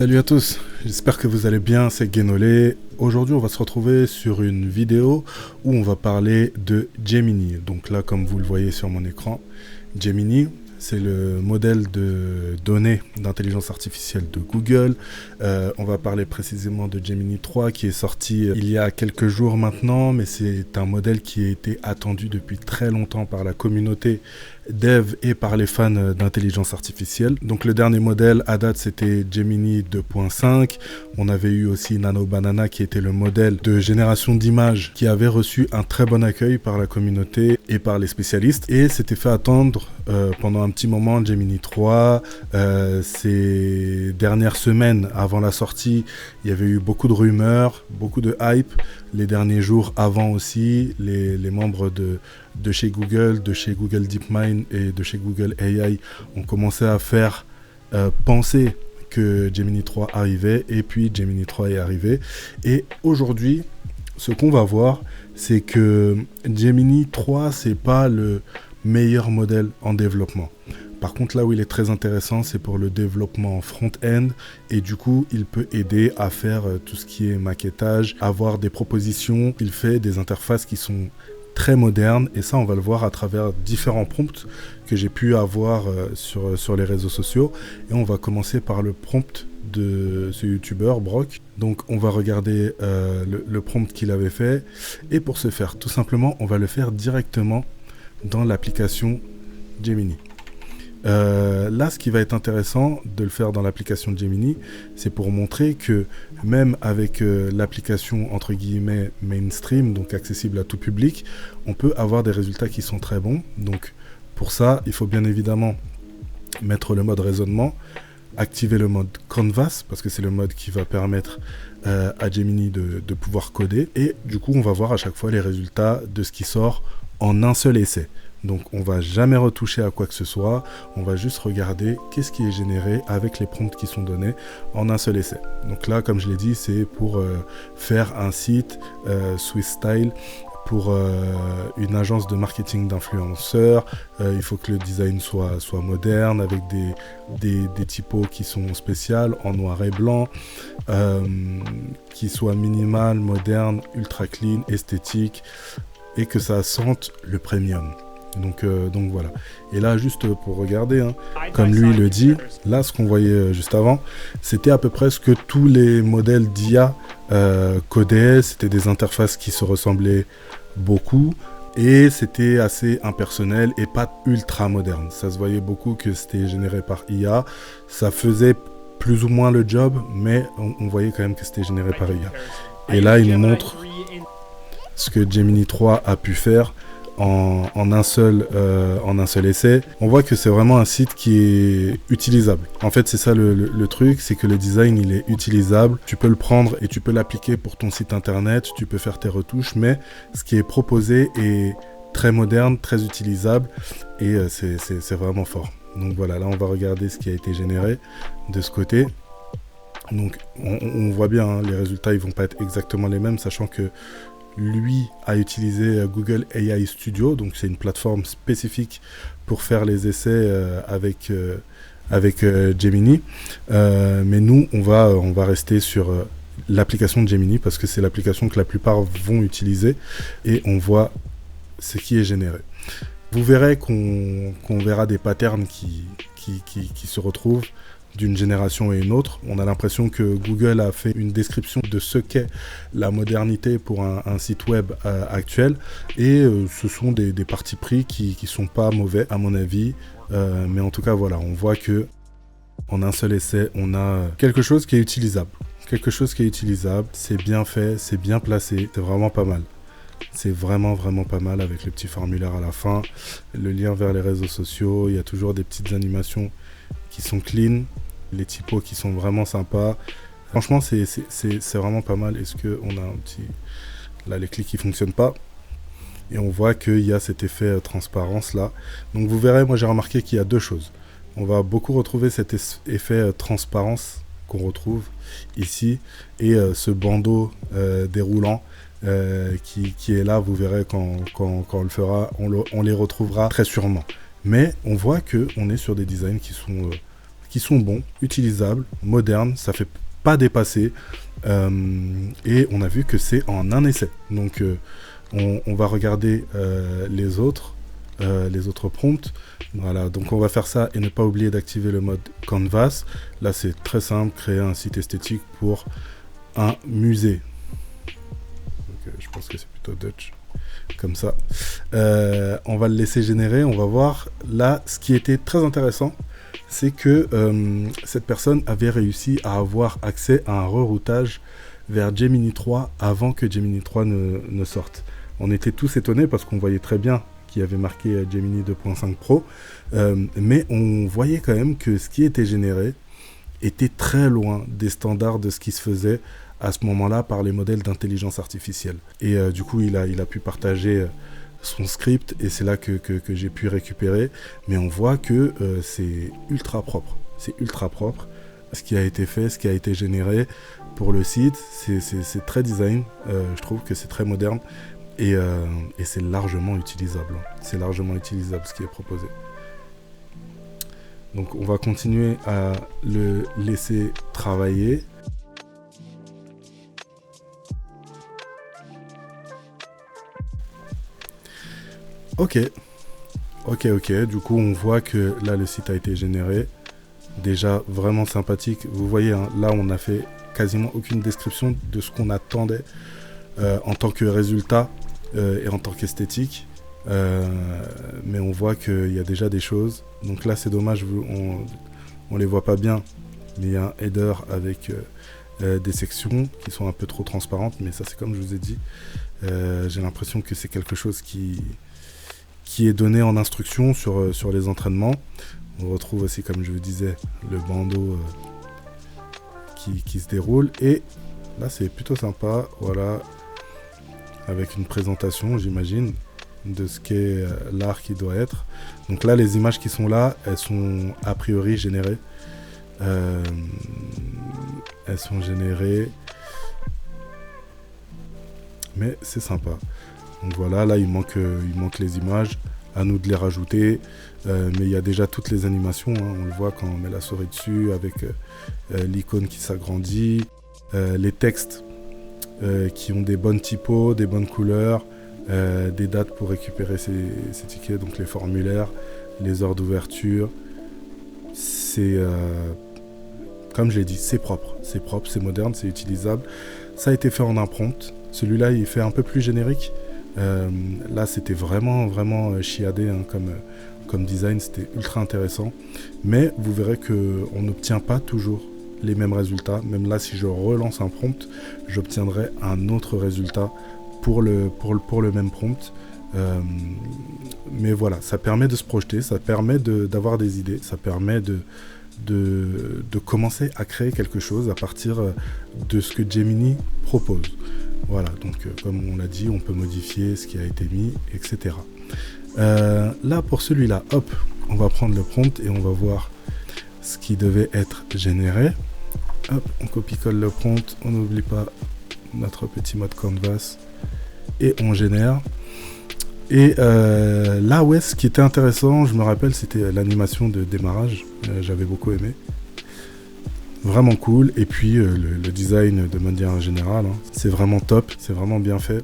Salut à tous, j'espère que vous allez bien, c'est Guénolé. Aujourd'hui on va se retrouver sur une vidéo où on va parler de Gemini. Donc là comme vous le voyez sur mon écran, Gemini c'est le modèle de données d'intelligence artificielle de Google. On va parler précisément de Gemini 3 qui est sorti il y a quelques jours maintenant, mais c'est un modèle qui a été attendu depuis très longtemps par la communauté dev et par les fans d'intelligence artificielle. Donc le dernier modèle à date c'était Gemini 2.5. On avait eu aussi Nano Banana qui était le modèle de génération d'images qui avait reçu un très bon accueil par la communauté et par les spécialistes. Et s'était fait attendre pendant un petit moment Gemini 3. Ces dernières semaines avant la sortie, il y avait eu beaucoup de rumeurs, beaucoup de hype. Les derniers jours avant aussi, les membres de chez Google DeepMind et de chez Google AI ont commencé à faire penser que Gemini 3 arrivait, et puis Gemini 3 est arrivé. Et aujourd'hui, ce qu'on va voir, c'est que Gemini 3, c'est pas le meilleur modèle en développement. Par contre, là où il est très intéressant, c'est pour le développement front-end, et du coup, il peut aider à faire tout ce qui est maquettage, avoir des propositions. Il fait des interfaces qui sont très modernes, et ça, on va le voir à travers différents prompts que j'ai pu avoir sur les réseaux sociaux. Et on va commencer par le prompt de ce youtubeur, Brock. Donc, on va regarder le prompt qu'il avait fait, et pour ce faire, tout simplement, on va le faire directement dans l'application Gemini. Là, ce qui va être intéressant de le faire dans l'application Gemini, c'est pour montrer que même avec l'application entre guillemets mainstream, donc accessible à tout public, on peut avoir des résultats qui sont très bons. Donc pour ça, il faut bien évidemment mettre le mode raisonnement, activer le mode canvas, parce que c'est le mode qui va permettre à Gemini de pouvoir coder. Et du coup, on va voir à chaque fois les résultats de ce qui sort en un seul essai. Donc on va jamais retoucher à quoi que ce soit, on va juste regarder qu'est-ce qui est généré avec les prompts qui sont donnés en un seul essai. Donc là, comme je l'ai dit, c'est pour faire un site Swiss Style pour une agence de marketing d'influenceurs. Il faut que le design soit moderne, avec des typos qui sont spéciales, en noir et blanc, qui soit minimal, moderne, ultra clean, esthétique, et que ça sente le premium. Donc voilà. Et là, juste pour regarder, hein, comme lui le dit, là, ce qu'on voyait juste avant, c'était à peu près ce que tous les modèles d'IA codaient. C'était des interfaces qui se ressemblaient beaucoup, et c'était assez impersonnel et pas ultra moderne. Ça se voyait beaucoup que c'était généré par IA. Ça faisait plus ou moins le job, mais on voyait quand même que c'était généré par IA. Et là, il nous montre ce que Gemini 3 a pu faire en un seul essai. On voit que c'est vraiment un site qui est utilisable. En fait, c'est ça le truc, c'est que le design, il est utilisable. Tu peux le prendre et tu peux l'appliquer pour ton site internet, tu peux faire tes retouches, mais ce qui est proposé est très moderne, très utilisable, et c'est vraiment fort. Donc voilà, là on va regarder ce qui a été généré de ce côté. Donc on voit bien, hein, les résultats, ils vont pas être exactement les mêmes, sachant que lui a utilisé Google AI Studio, donc c'est une plateforme spécifique pour faire les essais avec Gemini. Mais nous, on va rester sur l'application de Gemini, parce que c'est l'application que la plupart vont utiliser, et on voit ce qui est généré. Vous verrez qu'on verra des patterns qui se retrouvent d'une génération et une autre. On a l'impression que Google a fait une description de ce qu'est la modernité pour un site web actuel, et ce sont des partis pris qui sont pas mauvais à mon avis, mais en tout cas voilà, on voit que en un seul essai on a quelque chose qui est utilisable. C'est bien fait, c'est bien placé, c'est vraiment pas mal. C'est vraiment pas mal, avec le petit formulaire à la fin, le lien vers les réseaux sociaux. Il y a toujours des petites animations qui sont clean, les typos qui sont vraiment sympas. Franchement, c'est vraiment pas mal. Est-ce qu'on a un petit... Là, les clics, ils fonctionnent pas. Et on voit qu'il y a cet effet transparence là. Donc vous verrez, moi j'ai remarqué qu'il y a deux choses. On va beaucoup retrouver cet effet transparence qu'on retrouve ici, et ce bandeau déroulant qui est là. Vous verrez quand on le fera, on les retrouvera très sûrement. Mais on voit qu'on est sur des designs qui sont qui sont bons, utilisables, modernes, ça fait pas dépasser. Et on a vu que c'est en un essai. Donc on va regarder les autres prompts. Voilà, donc on va faire ça et ne pas oublier d'activer le mode Canvas. Là c'est très simple, créer un site esthétique pour un musée. Donc, je pense que c'est plutôt Dutch, comme ça. On va le laisser générer, on va voir. Là, ce qui était très intéressant, c'est que cette personne avait réussi à avoir accès à un reroutage vers Gemini 3 avant que Gemini 3 ne sorte. On était tous étonnés parce qu'on voyait très bien qu'il y avait marqué Gemini 2.5 Pro, mais on voyait quand même que ce qui était généré était très loin des standards de ce qui se faisait à ce moment-là par les modèles d'intelligence artificielle. Et du coup, il a pu partager son script et c'est là que j'ai pu récupérer. Mais on voit que c'est ultra propre. C'est ultra propre. Ce qui a été fait, ce qui a été généré pour le site, c'est très design. Je trouve que c'est très moderne. Et c'est largement utilisable. C'est largement utilisable ce qui est proposé. Donc on va continuer à le laisser travailler. Ok. Du coup on voit que là le site a été généré. Déjà vraiment sympathique. Vous voyez, hein, là on n'a fait quasiment aucune description de ce qu'on attendait en tant que résultat. Et en tant qu'esthétique, mais on voit qu'il y a déjà des choses. Donc là c'est dommage, on les voit pas bien, mais il y a un header avec des sections qui sont un peu trop transparentes, mais ça c'est comme je vous ai dit, j'ai l'impression que c'est quelque chose qui est donné en instruction sur les entraînements. On retrouve aussi, comme je vous disais, le bandeau qui se déroule, et là c'est plutôt sympa, voilà, avec une présentation, j'imagine, de ce qu'est l'art qui doit être. Donc là, les images qui sont là, elles sont a priori générées. Elles sont générées. Mais c'est sympa. Donc voilà, là, il manque les images. À nous de les rajouter. Mais il y a déjà toutes les animations. Hein. On le voit quand on met la souris dessus, avec l'icône qui s'agrandit. Les textes qui ont des bonnes typos, des bonnes couleurs, des dates pour récupérer ces tickets, donc les formulaires, les heures d'ouverture. C'est, comme je l'ai dit, c'est propre, c'est moderne, c'est utilisable. Ça a été fait en un prompt. Celui-là, il fait un peu plus générique. Là, c'était vraiment chiadé hein, comme design, c'était ultra intéressant. Mais vous verrez qu'on n'obtient pas toujours les mêmes résultats. Même là, si je relance un prompt, j'obtiendrai un autre résultat pour le même prompt. Mais voilà, ça permet de se projeter, ça permet d'avoir des idées, ça permet de commencer à créer quelque chose à partir de ce que Gemini propose. Voilà, donc comme on l'a dit, on peut modifier ce qui a été mis, etc. Là, pour celui-là, hop, on va prendre le prompt et on va voir ce qui devait être généré. Hop, on copie-colle le prompt, on n'oublie pas notre petit mode canvas et on génère. Et là, ouais, ce qui était intéressant, je me rappelle, c'était l'animation de démarrage. J'avais beaucoup aimé. Vraiment cool. Et puis le design de manière générale, hein, c'est vraiment top, c'est vraiment bien fait.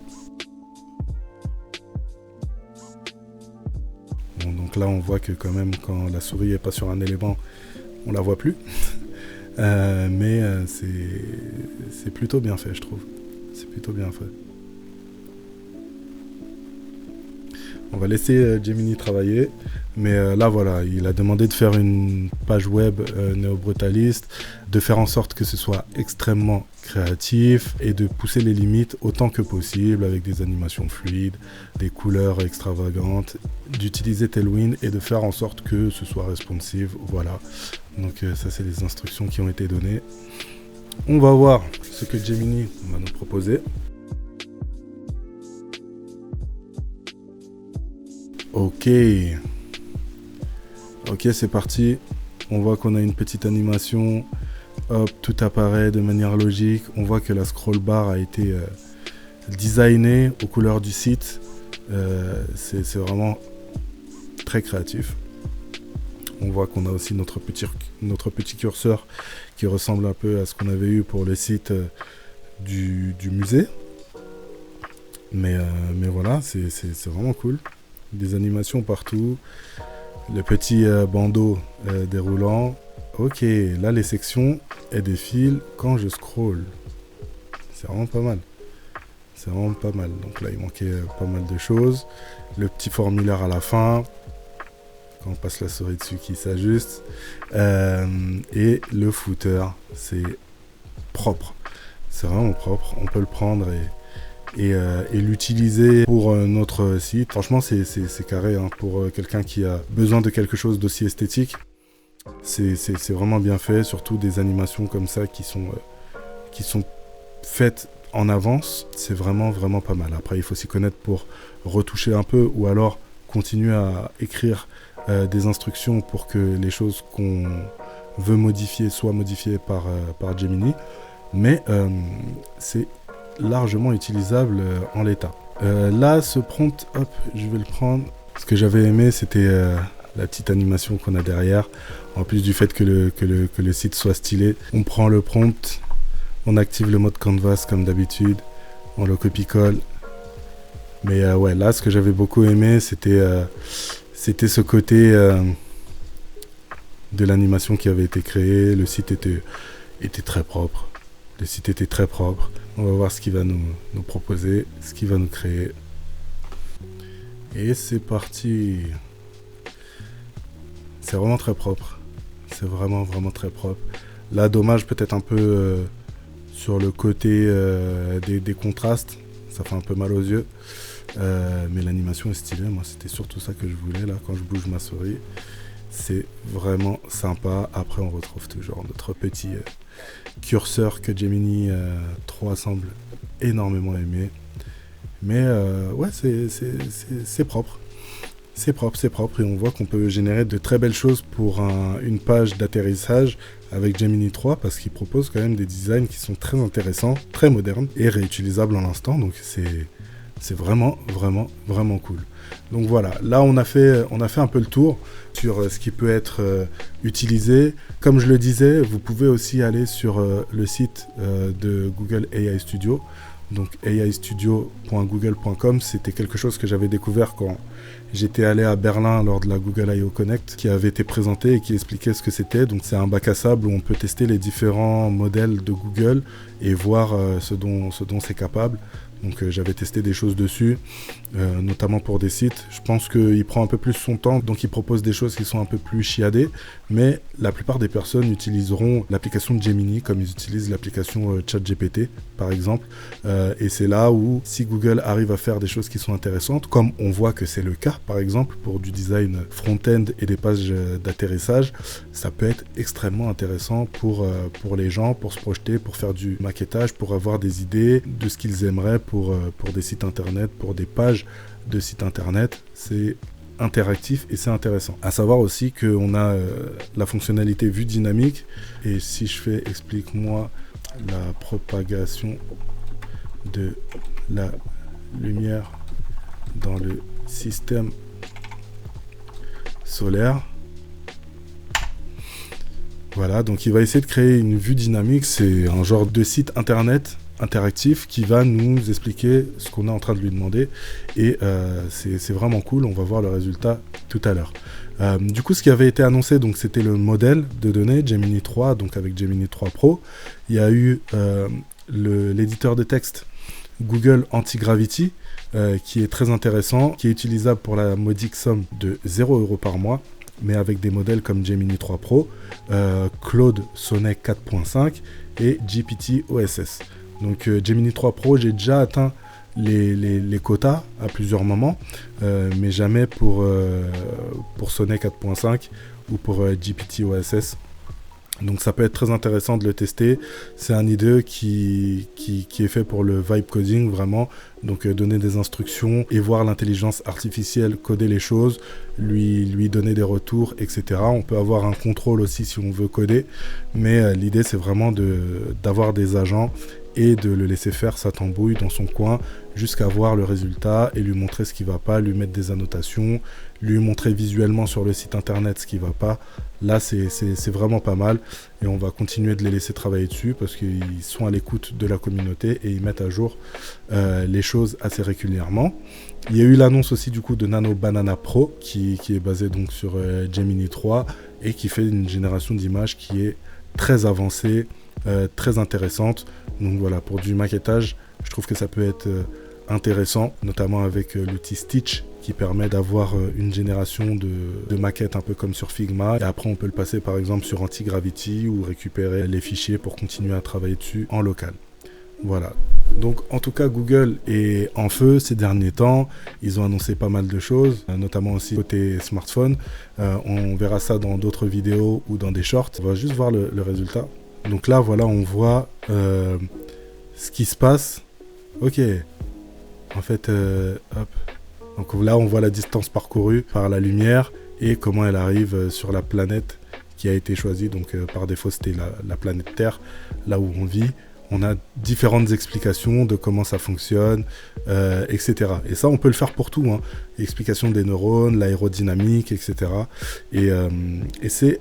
Bon, donc là, on voit que quand même, quand la souris n'est pas sur un élément, on la voit plus. Mais c'est plutôt bien fait, je trouve. C'est plutôt bien fait. On va laisser Gemini travailler. Mais là, voilà, il a demandé de faire une page web néo-brutaliste, de faire en sorte que ce soit extrêmement créatif et de pousser les limites autant que possible avec des animations fluides, des couleurs extravagantes, d'utiliser Tailwind et de faire en sorte que ce soit responsive. Voilà. Donc ça, c'est les instructions qui ont été données. On va voir ce que Gemini va nous proposer. Ok, c'est parti. On voit qu'on a une petite animation. Hop, tout apparaît de manière logique. On voit que la scroll bar a été designée aux couleurs du site. C'est vraiment très créatif. On voit qu'on a aussi notre petit curseur qui ressemble un peu à ce qu'on avait eu pour le site du musée. Mais voilà, c'est vraiment cool. Des animations partout. Le petit bandeau déroulant. Ok, là les sections, elles défilent quand je scroll. C'est vraiment pas mal. C'est vraiment pas mal. Donc là, il manquait pas mal de choses. Le petit formulaire à la fin. Quand on passe la souris dessus qui s'ajuste. Et le footer, c'est propre. C'est vraiment propre. On peut le prendre et l'utiliser pour notre site. Franchement, c'est carré hein, pour quelqu'un qui a besoin de quelque chose d'aussi esthétique. C'est vraiment bien fait, surtout des animations comme ça qui sont faites en avance. C'est vraiment pas mal. Après, il faut s'y connaître pour retoucher un peu ou alors continuer à écrire des instructions pour que les choses qu'on veut modifier soient modifiées par Gemini. Mais c'est largement utilisable en l'état. Là, ce prompt, hop, je vais le prendre. Ce que j'avais aimé, c'était la petite animation qu'on a derrière. En plus du fait que le site soit stylé, on prend le prompt, on active le mode canvas comme d'habitude, on le copie-colle. Mais ouais, là, ce que j'avais beaucoup aimé, c'était ce côté de l'animation qui avait été créée. Le site était très propre. Le site était très propre. On va voir ce qu'il va nous proposer, ce qu'il va nous créer. Et c'est parti. C'est vraiment très propre. C'est vraiment très propre. Là, dommage peut-être un peu sur le côté des contrastes. Ça fait un peu mal aux yeux. Mais l'animation est stylée. Moi, c'était surtout ça que je voulais là quand je bouge ma souris. C'est vraiment sympa. Après, on retrouve toujours notre petit curseur que Gemini 3 semble énormément aimer. Mais ouais, c'est propre. C'est propre et on voit qu'on peut générer de très belles choses pour une page d'atterrissage avec Gemini 3 parce qu'il propose quand même des designs qui sont très intéressants, très modernes et réutilisables en l'instant. Donc c'est vraiment cool. Donc voilà, là on a fait un peu le tour sur ce qui peut être utilisé. Comme je le disais, vous pouvez aussi aller sur le site de Google AI Studio. Donc aistudio.google.com, c'était quelque chose que j'avais découvert quand j'étais allé à Berlin lors de la Google I/O Connect, qui avait été présenté et qui expliquait ce que c'était. Donc c'est un bac à sable où on peut tester les différents modèles de Google et voir ce dont c'est capable. Donc j'avais testé des choses dessus, notamment pour des sites. Je pense qu'il prend un peu plus son temps, donc il propose des choses qui sont un peu plus chiadées. Mais la plupart des personnes utiliseront l'application de Gemini comme ils utilisent l'application ChatGPT, par exemple. Et c'est là où, si Google arrive à faire des choses qui sont intéressantes, comme on voit que c'est le cas, par exemple, pour du design front-end et des pages d'atterrissage, ça peut être extrêmement intéressant pour les gens, pour se projeter, pour faire du maquettage, pour avoir des idées de ce qu'ils aimeraient pour des sites internet, pour des pages de sites internet. C'est interactif et c'est intéressant. À savoir aussi qu'on a la fonctionnalité vue dynamique et si je fais explique-moi la propagation de la lumière dans le système solaire. Voilà, donc il va essayer de créer une vue dynamique, c'est un genre de site internet interactif qui va nous expliquer ce qu'on est en train de lui demander et c'est vraiment cool, on va voir le résultat tout à l'heure. Du coup, ce qui avait été annoncé, donc c'était le modèle de données Gemini 3, donc avec Gemini 3 Pro. Il y a eu l'éditeur de texte Google Antigravity qui est très intéressant, qui est utilisable pour la modique somme de 0€ par mois, mais avec des modèles comme Gemini 3 Pro, Claude Sonnet 4.5 et GPT OSS. Donc Gemini 3 Pro, j'ai déjà atteint les quotas à plusieurs moments, mais jamais pour Sonnet 4.5 ou pour GPT OSS. Donc ça peut être très intéressant de le tester. C'est un IDE qui est fait pour le vibe coding vraiment. Donc donner des instructions et voir l'intelligence artificielle coder les choses, lui donner des retours, etc. On peut avoir un contrôle aussi si on veut coder. Mais l'idée c'est vraiment d'avoir des agents et de le laisser faire sa tambouille dans son coin jusqu'à voir le résultat et lui montrer ce qui ne va pas, lui mettre des annotations, lui montrer visuellement sur le site internet ce qui ne va pas. Là, c'est vraiment pas mal et on va continuer de les laisser travailler dessus parce qu'ils sont à l'écoute de la communauté et ils mettent à jour les choses assez régulièrement. Il y a eu l'annonce aussi du coup de Nano Banana Pro qui est basé donc sur Gemini 3 et qui fait une génération d'images qui est très avancée, très intéressante. Donc voilà, pour du maquettage, je trouve que ça peut être intéressant, notamment avec l'outil Stitch qui permet d'avoir une génération de maquettes un peu comme sur Figma. Et après, on peut le passer par exemple sur Antigravity ou récupérer les fichiers pour continuer à travailler dessus en local. Voilà. Donc en tout cas, Google est en feu ces derniers temps. Ils ont annoncé pas mal de choses, notamment aussi côté smartphone. On verra ça dans d'autres vidéos ou dans des shorts. On va juste voir le résultat. Donc là, voilà, on voit ce qui se passe. Ok. En fait, hop. Donc là, on voit la distance parcourue par la lumière et comment elle arrive sur la planète qui a été choisie. Donc par défaut, c'était la planète Terre, là où on vit. On a différentes explications de comment ça fonctionne, etc. Et ça, on peut le faire pour tout, hein. L'explication des neurones, l'aérodynamique, etc. Et c'est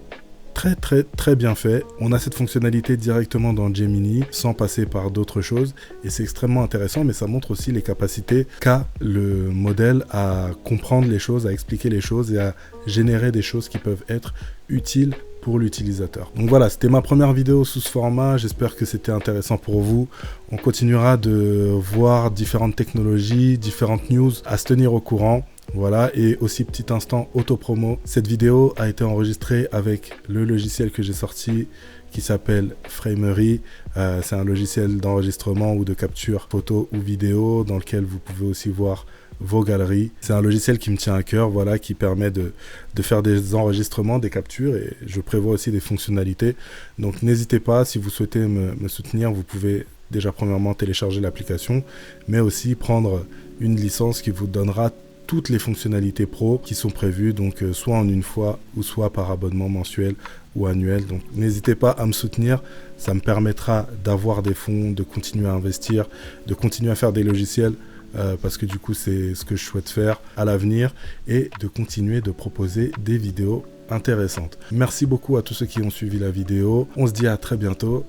très bien fait. On a cette fonctionnalité directement dans Gemini sans passer par d'autres choses et c'est extrêmement intéressant, mais ça montre aussi les capacités qu'a le modèle à comprendre les choses, à expliquer les choses et à générer des choses qui peuvent être utiles pour l'utilisateur. Donc voilà, c'était ma première vidéo sous ce format, j'espère que c'était intéressant pour vous. On continuera de voir différentes technologies, différentes news à se tenir au courant. Voilà, et aussi petit instant auto-promo. Cette vidéo a été enregistrée avec le logiciel que j'ai sorti qui s'appelle Framery. C'est un logiciel d'enregistrement ou de capture photo ou vidéo dans lequel vous pouvez aussi voir vos galeries. C'est un logiciel qui me tient à cœur, voilà, qui permet de faire des enregistrements, des captures et je prévois aussi des fonctionnalités. Donc n'hésitez pas, si vous souhaitez me soutenir, vous pouvez déjà premièrement télécharger l'application, mais aussi prendre une licence qui vous donnera toutes les fonctionnalités pro qui sont prévues, donc soit en une fois ou soit par abonnement mensuel ou annuel. Donc n'hésitez pas à me soutenir, ça me permettra d'avoir des fonds, de continuer à investir, de continuer à faire des logiciels parce que du coup c'est ce que je souhaite faire à l'avenir et de continuer de proposer des vidéos intéressantes. Merci beaucoup à tous ceux qui ont suivi la vidéo, on se dit à très bientôt